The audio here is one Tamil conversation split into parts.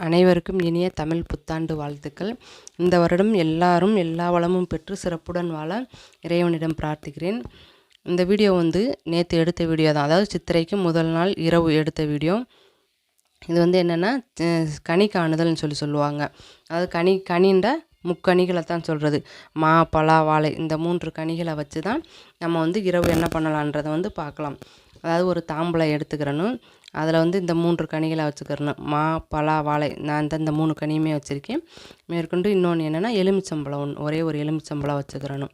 அனைவருக்கும் இனிய தமிழ் புத்தாண்டு வாழ்த்துக்கள். இந்த வருடம் எல்லாரும் எல்லா வளமும் பெற்று சிறப்புடன் வாழ இறைவனிடம் பிரார்த்திக்கிறேன். இந்த வீடியோ நேற்று எடுத்த வீடியோ தான், அதாவது சித்திரைக்கு முதல் நாள் இரவு எடுத்த வீடியோ. இது என்னென்னா கனி காணுதல்னு சொல்லுவாங்க. அதாவது கனின்ற முக்கனிகளை தான் சொல்கிறது. மா, பலா, வாழை இந்த 3 கனிகளை வச்சு தான் நம்ம இரவு என்ன பண்ணலான்றதை பார்க்கலாம். அதாவது ஒரு தாம்பலம் எடுத்துக்கிறணும். அதில் இந்த 3 கனிகளை வச்சுக்கிறணும். மா, பலா, வாழை, நான் இந்த 3 கனியுமே வச்சுருக்கேன். மேற்கொண்டு இன்னொன்று என்னென்னா எலுமிச்சம்பழம், ஒரே ஒரு எலுமிச்சம்பழம் வச்சுக்கிறணும்.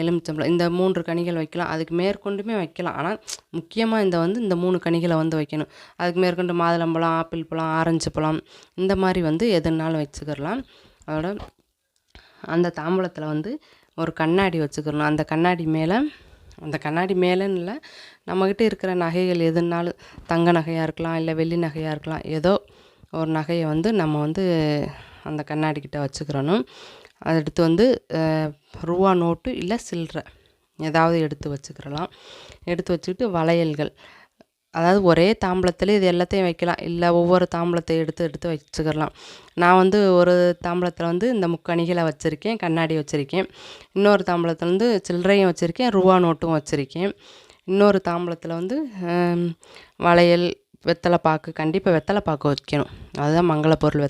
எலுமிச்சம்பழம் இந்த 3 கனிகள் வைக்கலாம். அதுக்கு மேற்கொண்டுமே வைக்கலாம். ஆனால் முக்கியமாக இந்த 3 கனிகளை வைக்கணும். அதுக்கு மேற்கொண்டு மாதுளம்பழம், ஆப்பிள் பழம், ஆரஞ்சு பழம் இந்த மாதிரி எதுனாலும் வச்சுக்கிறலாம். அதோட அந்த தாம்பூலத்தில் ஒரு கண்ணாடி வச்சுக்கிறணும். அந்த கண்ணாடி மேலேன்னு இல்லை, நம்மக்கிட்ட இருக்கிற நகைகள் எதுனாலும் தங்க நகையாக இருக்கலாம், இல்லை வெள்ளி நகையாக இருக்கலாம், ஏதோ ஒரு நகையை நம்ம அந்த கண்ணாடிக்கிட்ட வச்சுக்கிறணும். அதை எடுத்து ரூபா நோட்டு இல்லை சில்லறை ஏதாவது எடுத்து வச்சுக்கிறலாம். எடுத்து வச்சுக்கிட்டு வளையல்கள், அதாவது ஒரே தாம்பூலத்தில் இது எல்லாத்தையும் வைக்கலாம், இல்லை ஒவ்வொரு தாம்பூலத்தை எடுத்து வச்சுக்கிறலாம். நான் ஒரு தாம்பூலத்தில் இந்த முக்கணிகளை வச்சுருக்கேன், கண்ணாடி வச்சுருக்கேன். இன்னொரு தாம்பூலத்தில் சில்லறையும் வச்சுருக்கேன், ரூபா நோட்டும் வச்சுருக்கேன். இன்னொரு தாம்பூலத்தில் வளையல், வெத்தலைப்பாக்கு, கண்டிப்பாக வெத்தலைப்பாக்கு வைக்கணும். அதுதான் மங்கள பொருள்.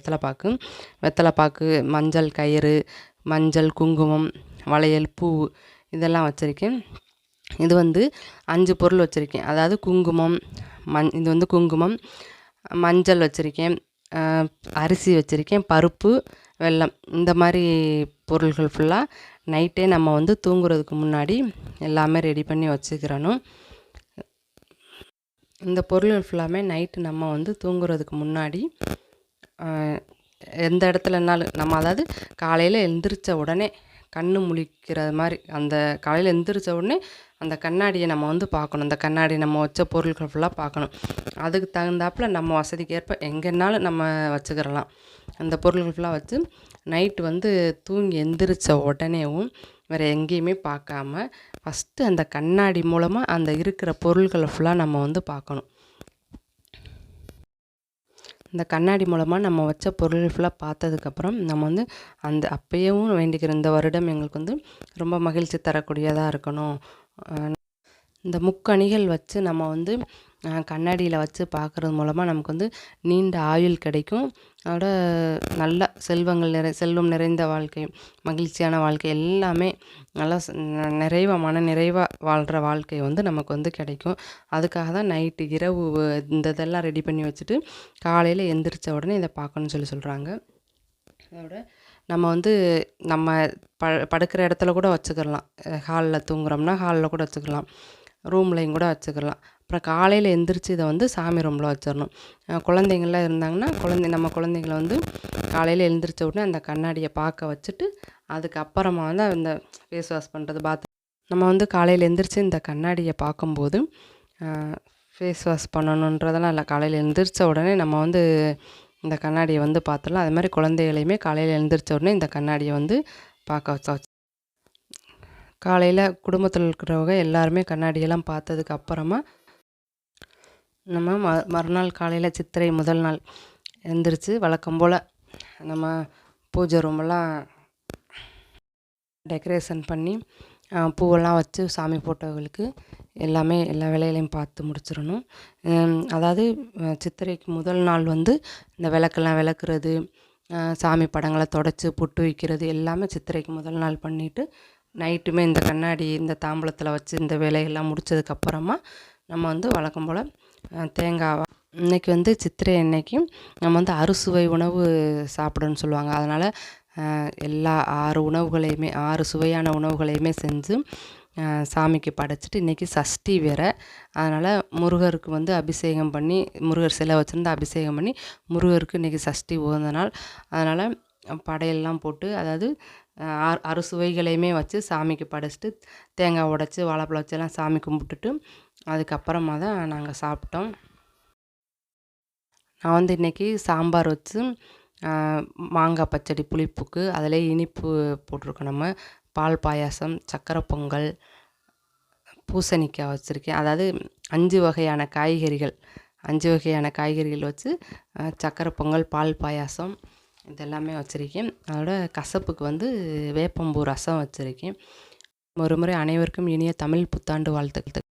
வெத்தலைப்பாக்கு, மஞ்சள் கயிறு, மஞ்சள், குங்குமம், வளையல், பூ இதெல்லாம் வச்சுருக்கேன். இது 5 பொருள் வச்சுருக்கேன். அதாவது குங்குமம், இது குங்குமம், மஞ்சள் வச்சுருக்கேன், அரிசி வச்சுருக்கேன், பருப்பு, வெல்லம், இந்த மாதிரி பொருள்கள் ஃபுல்லாக நைட்டே நம்ம தூங்குறதுக்கு முன்னாடி எல்லாமே ரெடி பண்ணி வச்சுக்கிறணும். இந்த பொருள்கள் ஃபுல்லாமே நைட்டு நம்ம தூங்குறதுக்கு முன்னாடி எந்த இடத்துலனாலும் நம்ம, அதாவது காலையில் எழுந்திரிச்ச உடனே கண்ணு முழிக்கிறது மாதிரி, அந்த காலையில் எழுந்திரிச்ச உடனே அந்த கண்ணாடியை நம்ம பார்க்கணும். அந்த கண்ணாடி நம்ம வச்ச பொருட்கள் ஃபுல்லாக பார்க்கணும். அதுக்கு தகுந்தாப்பில் நம்ம வசதிக்கு ஏற்ப எங்கேனாலும் நம்ம வச்சுக்கிறலாம். அந்த பொருள்கள் ஃபுல்லாக வச்சு நைட்டு தூங்கி எந்திரிச்ச உடனேவும் வேறு எங்கேயுமே பார்க்காம ஃபஸ்ட்டு அந்த கண்ணாடி மூலமாக அந்த இருக்கிற பொருள்களை ஃபுல்லாக நம்ம பார்க்கணும். இந்த கண்ணாடி மூலமாக நம்ம வச்ச பொருள் ஃபுல்லாக பார்த்ததுக்கப்புறம் நம்ம அந்த அப்பயும் வேண்டிக்கிற இந்த வருடம் எங்களுக்கு ரொம்ப மகிழ்ச்சி தரக்கூடியதாக இருக்கணும். இந்த முக்கணிகள் வச்சு நம்ம கண்ணாடியில் வச்சு பார்க்குறது மூலமாக நமக்கு நீண்ட ஆயுள் கிடைக்கும். அதோட நல்ல செல்வம் நிறைந்த வாழ்க்கை, மகிழ்ச்சியான வாழ்க்கை, எல்லாமே நல்லா மன நிறைவாக வாழ்கிற வாழ்க்கை நமக்கு கிடைக்கும். அதுக்காக தான் நைட்டு இரவு இதெல்லாம் ரெடி பண்ணி வச்சுட்டு காலையில் எந்திரிச்ச உடனே இதை பார்க்கணும்னு சொல்கிறாங்க. அதோட நம்ம நம்ம படுக்கிற இடத்துல கூட வச்சுக்கலாம். ஹாலில் தூங்குறோம்னா ஹாலில் கூட வச்சுக்கலாம், ரூம்லையும் கூட வச்சுக்கலாம். அப்புறம் காலையில் எந்திரிச்சு இதை சாமி ரூமில் வச்சிடணும். குழந்தைங்கள்லாம் இருந்தாங்கன்னா நம்ம குழந்தைங்கள காலையில் எழுந்திரிச்ச உடனே அந்த கண்ணாடியை பார்க்க வச்சுட்டு அதுக்கப்புறமா அந்த ஃபேஸ் வாஷ் பண்ணுறது, நம்ம காலையில் எந்திரிச்சு இந்த கண்ணாடியை பார்க்கும்போது ஃபேஸ் வாஷ் பண்ணணுன்றதெல்லாம் இல்லை. காலையில் எழுந்திரிச்ச உடனே நம்ம இந்த கண்ணாடியை பார்த்துடலாம். அது மாதிரி குழந்தைகளையுமே காலையில் எழுந்திரிச்ச உடனே இந்த கண்ணாடியை பார்க்க வச்சு காலையில் குடும்பத்தில் இருக்கிறவங்க எல்லாருமே கண்ணாடியெல்லாம் பார்த்ததுக்கு அப்புறமா நம்ம மறுநாள் காலையில் சித்திரை முதல் நாள் எழுந்திரிச்சு வழக்கம் போல் நம்ம பூஜை ரூமெல்லாம் டெக்கரேஷன் பண்ணி பூவெல்லாம் வச்சு சாமி போட்டோகளுக்கு எல்லா வேலைகளையும் பார்த்து முடிச்சிடணும். அதாவது சித்திரைக்கு முதல் நாள் இந்த விளக்கெல்லாம் விளக்குறது, சாமி படங்களை தொடச்சி பொட்டு வைக்கிறது எல்லாமே சித்திரைக்கு முதல் நாள் பண்ணிவிட்டு நைட்டுமே இந்த கண்ணாடி இந்த தாம்பூலத்தில் வச்சு இந்த வேலையெல்லாம் முடித்ததுக்கப்புறமா நம்ம வழக்கம் போல் தேங்காய், இன்றைக்கி சித்திரை அன்னைக்கு நம்ம அறுசுவை உணவு சாப்பிடணும்னு சொல்லுவாங்க. அதனால் எல்லா 6 உணவுகளையுமே 6 சுவையான உணவுகளையுமே செஞ்சு சாமிக்கு படைச்சிட்டு, இன்றைக்கி சஷ்டி வேறு, அதனால் முருகருக்கு அபிஷேகம் பண்ணி, முருகர் சிலை வச்சுருந்து அபிஷேகம் பண்ணி முருகருக்கு இன்றைக்கி சஷ்டி உகந்த நாள். அதனால் படையெல்லாம் போட்டு, அதாவது அறுசுவைகளையுமே வச்சு சாமிக்கு படைச்சிட்டு தேங்காய் உடைச்சி வாழைப்பழம் வச்செல்லாம் சாமி கும்பிட்டுட்டு அதுக்கப்புறமா தான் நாங்கள் சாப்பிட்டோம். நான் இன்றைக்கி சாம்பார் வச்சு மாங்காய் பச்சடி, புளிப்புக்கு அதில் இனிப்பு போட்டிருக்கோம். நம்ம பால் பாயாசம், சக்கரை பொங்கல், பூசணிக்காய் வச்சுருக்கேன். அதாவது 5 வகையான காய்கறிகள், 5 வகையான காய்கறிகள் வச்சு சக்கரை பொங்கல், பால் பாயாசம் இதெல்லாமே வச்சுருக்கேன். அதோட கசப்புக்கு வந்து வேப்பம்பூ ரசம் வச்சுருக்கேன். ஒருமுறை அனைவருக்கும் இனிய தமிழ் புத்தாண்டு வாழ்த்துக்கள்.